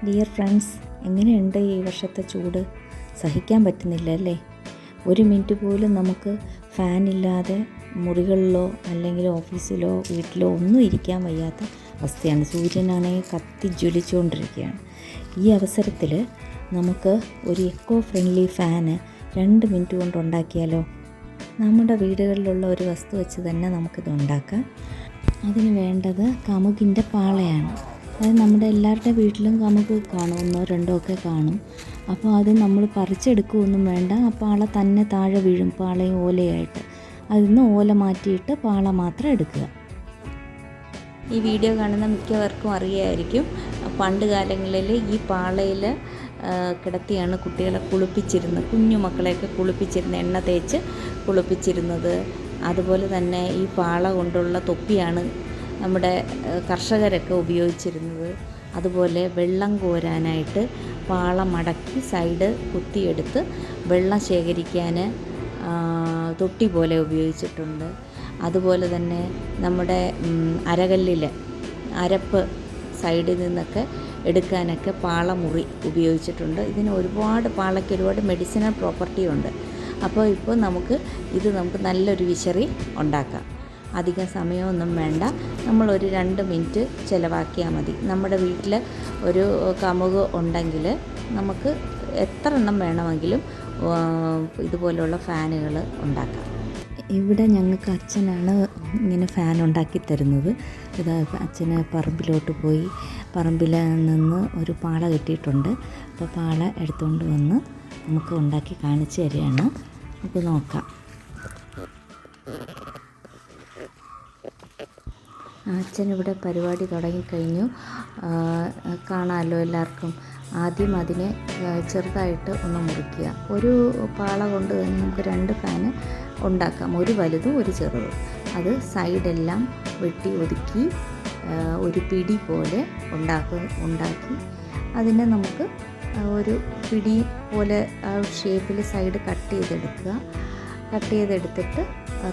Dear friends, എങ്ങനെയുണ്ട് ഈ വർഷത്തെ ചൂട്? സഹിക്കാൻ പറ്റുന്നില്ല അല്ലേ? ഒരു മിനിറ്റ് പോലും നമുക്ക് ഫാനില്ലാതെ മുറികളിലോ അല്ലെങ്കിൽ ഓഫീസിലോ വീട്ടിലോ ഒന്നും ഇരിക്കാൻ വയ്യാത്ത അവസ്ഥയാണ്. സൂര്യനാണെങ്കിൽ കത്തി ജ്വലിച്ചുകൊണ്ടിരിക്കുകയാണ്. ഈ അവസരത്തിൽ നമുക്ക് ഒരു എക്കോ ഫ്രണ്ട്ലി ഫാന് 2 മിനിറ്റ് കൊണ്ട് ഉണ്ടാക്കിയാലോ? നമ്മുടെ വീടുകളിലുള്ള ഒരു വസ്തു വെച്ച് തന്നെ നമുക്കിത് ഉണ്ടാക്കാം. അതിന് വേണ്ടത് കമുകിൻ്റെ പാളയാണ്. അത് നമ്മുടെ എല്ലാവരുടെ വീട്ടിലും കമുക് കാണും, 1 2 ഒക്കെ കാണും. അപ്പോൾ അത് നമ്മൾ പറിച്ചെടുക്കുകയൊന്നും വേണ്ട. ആ പാള തന്നെ താഴെ വീഴും, പാളയും ഓലയായിട്ട്. അതിൽ നിന്ന് ഓല മാറ്റിയിട്ട് പാള മാത്രം എടുക്കുക. ഈ വീഡിയോ കാണുന്ന മിക്കവർക്കും അറിയായിരിക്കും, പണ്ട് കാലങ്ങളിൽ ഈ പാളയിൽ കിടത്തിയാണ് കുട്ടികളെ കുളിപ്പിച്ചിരുന്നത്, കുഞ്ഞു മക്കളെയൊക്കെ കുളിപ്പിച്ചിരുന്നത്, എണ്ണ തേച്ച് കുളിപ്പിച്ചിരുന്നത്. അതുപോലെ തന്നെ ഈ പാള കൊണ്ടുള്ള തൊപ്പിയാണ് നമ്മുടെ കർഷകരൊക്കെ ഉപയോഗിച്ചിരുന്നത്. അതുപോലെ വെള്ളം കോരാനായിട്ട് പാള മടക്കി സൈഡ് കുത്തിയെടുത്ത് വെള്ളം ശേഖരിക്കാൻ തൊട്ടി പോലെ ഉപയോഗിച്ചിട്ടുണ്ട്. അതുപോലെ തന്നെ നമ്മുടെ അരകല്ലിൽ അരപ്പ് സൈഡിൽ നിന്നൊക്കെ എടുക്കാനൊക്കെ പാളമുറി ഉപയോഗിച്ചിട്ടുണ്ട്. ഇതിന് പാളയ്ക്ക് ഒരുപാട് മെഡിസിനൽ പ്രോപ്പർട്ടി ഉണ്ട്. അപ്പോൾ ഇപ്പോൾ നമുക്ക് നല്ലൊരു വിശറി ഉണ്ടാക്കാം. അധികം സമയമൊന്നും വേണ്ട, നമ്മളൊരു 2 മിനിറ്റ് ചിലവാക്കിയാൽ മതി. നമ്മുടെ വീട്ടിൽ ഒരു കമുക് ഉണ്ടെങ്കിൽ നമുക്ക് എത്ര എണ്ണം വേണമെങ്കിലും ഇതുപോലുള്ള ഫാനുകൾ ഉണ്ടാക്കാം. ഇവിടെ ഞങ്ങൾക്ക് അച്ഛനാണ് ഇങ്ങനെ ഫാൻ ഉണ്ടാക്കി തരുന്നത്. ഇത് അച്ഛന് പറമ്പിലോട്ട് പോയി പറമ്പിൽ നിന്ന് ഒരു പാള കിട്ടിയിട്ടുണ്ട്. അപ്പോൾ പാള എടുത്തുകൊണ്ട് വന്ന് നമുക്ക് ഉണ്ടാക്കി കാണിച്ചു തരികയാണ്. നമുക്ക് നോക്കാം. അച്ഛനിവിടെ പരിപാടി തുടങ്ങിക്കഴിഞ്ഞു. കാണാമല്ലോ എല്ലാവർക്കും. ആദ്യം അതിനെ ചെറുതായിട്ട് ഒന്ന് മുറിക്കുക. ഒരു പാള കൊണ്ട് തന്നെ നമുക്ക് 2 ഫാന് ഉണ്ടാക്കാം, ഒരു വലുതും ഒരു ചെറുതും. അത് സൈഡെല്ലാം വെട്ടി ഒതുക്കി ഒരു പിടി പോലെ ഉണ്ടാക്കി അതിനെ നമുക്ക് ഒരു പിടി പോലെ ആ ഷേപ്പിൽ സൈഡ് കട്ട് ചെയ്തെടുത്തിട്ട്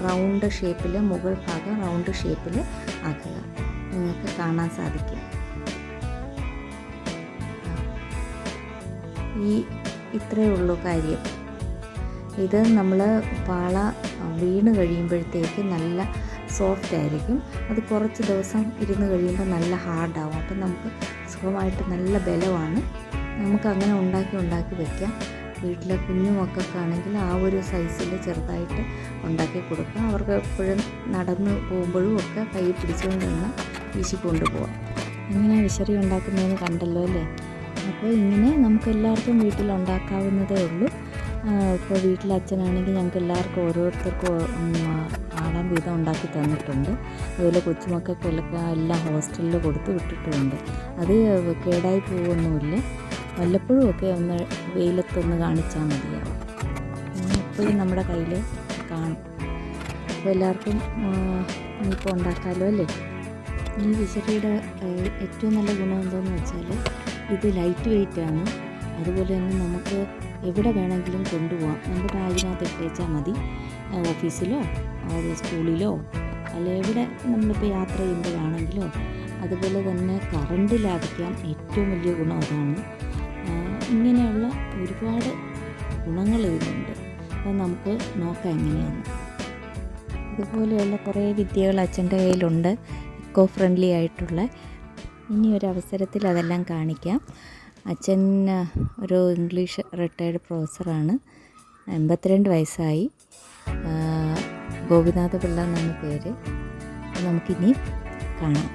റൗണ്ട് ഷേപ്പിൽ, മുകൾ ഭാഗം റൗണ്ട് ഷേപ്പിൽ ആക്കുക. നിങ്ങൾക്ക് കാണാൻ സാധിക്കും. ഇത്രയേ ഉള്ളൂ കാര്യം. ഇത് നമ്മൾ പാള വീണ് കഴിയുമ്പോഴത്തേക്ക് നല്ല സോഫ്റ്റ് ആയിരിക്കും. അത് കുറച്ച് ദിവസം ഇരുന്ന് കഴിയുമ്പോൾ നല്ല ഹാർഡാവും. അപ്പം നമുക്ക് സുഖമായിട്ട് നല്ല ബലമാണ്. നമുക്കങ്ങനെ ഉണ്ടാക്കി വയ്ക്കാം. വീട്ടിലെ കുഞ്ഞു മക്കൾക്കാണെങ്കിൽ ആ ഒരു സൈസിൽ ചെറുതായിട്ട് ഉണ്ടാക്കി കൊടുക്കാം. അവർക്ക് എപ്പോഴും നടന്ന് പോകുമ്പോഴും ഒക്കെ കൈ പിടിച്ചുകൊണ്ട് നിന്ന് വീശിക്കൊണ്ട് പോകാം. ഇങ്ങനെ വിശറി ഉണ്ടാക്കുന്നതെന്ന് കണ്ടല്ലോ അല്ലേ? അപ്പോൾ ഇങ്ങനെ നമുക്ക് എല്ലാവർക്കും വീട്ടിലുണ്ടാക്കാവുന്നതേ ഉള്ളൂ. ഇപ്പോൾ വീട്ടിലെ അച്ഛനാണെങ്കിൽ ഞങ്ങൾക്ക് എല്ലാവർക്കും ഓരോരുത്തർക്കും ആടാൻ വീതം ഉണ്ടാക്കി തന്നിട്ടുണ്ട്. അതുപോലെ കൊച്ചുമക്കൾക്കെല്ലാം എല്ലാം ഹോസ്റ്റലിൽ കൊടുത്ത് വിട്ടിട്ടുമുണ്ട്. അത് കേടായി പോകുമൊന്നുമില്ല. വല്ലപ്പോഴും ഒക്കെ ഒന്ന് വെയിലത്തൊന്ന് കാണിച്ചാൽ മതിയാവും. എപ്പോഴും നമ്മുടെ കയ്യിൽ കാണും. അപ്പോൾ എല്ലാവർക്കും ഇനിയിപ്പോൾ ഉണ്ടാക്കാമല്ലോ അല്ലേ? ഈ വിശറിയുടെ ഏറ്റവും നല്ല ഗുണം എന്താണെന്ന് വെച്ചാൽ ഇത് ലൈറ്റ് വെയ്റ്റാണ്. അതുപോലെ തന്നെ നമുക്ക് എവിടെ വേണമെങ്കിലും കൊണ്ടുപോകാം. നമ്മുടെ ബാഗിനകത്ത് ഇട്ടേച്ചാൽ മതി. ഓഫീസിലോ സ്കൂളിലോ അല്ല എവിടെ നമ്മളിപ്പോൾ യാത്ര ചെയ്യുമ്പോഴാണെങ്കിലോ. അതുപോലെ തന്നെ കറണ്ട് ലാഭിക്കാം. ഏറ്റവും വലിയ ഗുണം അതാണ്. ഇങ്ങനെയുള്ള ഒരുപാട് ഗുണങ്ങൾ ഇതിനുണ്ട്. അപ്പോൾ നമുക്ക് നോക്കാം എങ്ങനെയാണ്. ഇതുപോലെയുള്ള കുറേ വിദ്യകൾ അച്ഛൻ്റെ കയ്യിലുണ്ട്, എക്കോ ഫ്രണ്ട്ലി ആയിട്ടുള്ള. ഇനി ഒരു അവസരത്തിൽ അതെല്ലാം കാണിക്കാം. അച്ഛൻ ഒരു ഇംഗ്ലീഷ് റിട്ടയർഡ് പ്രൊഫസറാണ്. 82 വയസ്സായി. ഗോപിനാഥ പിള്ള എന്നാണ് പേര്. നമുക്കിനി കാണാം.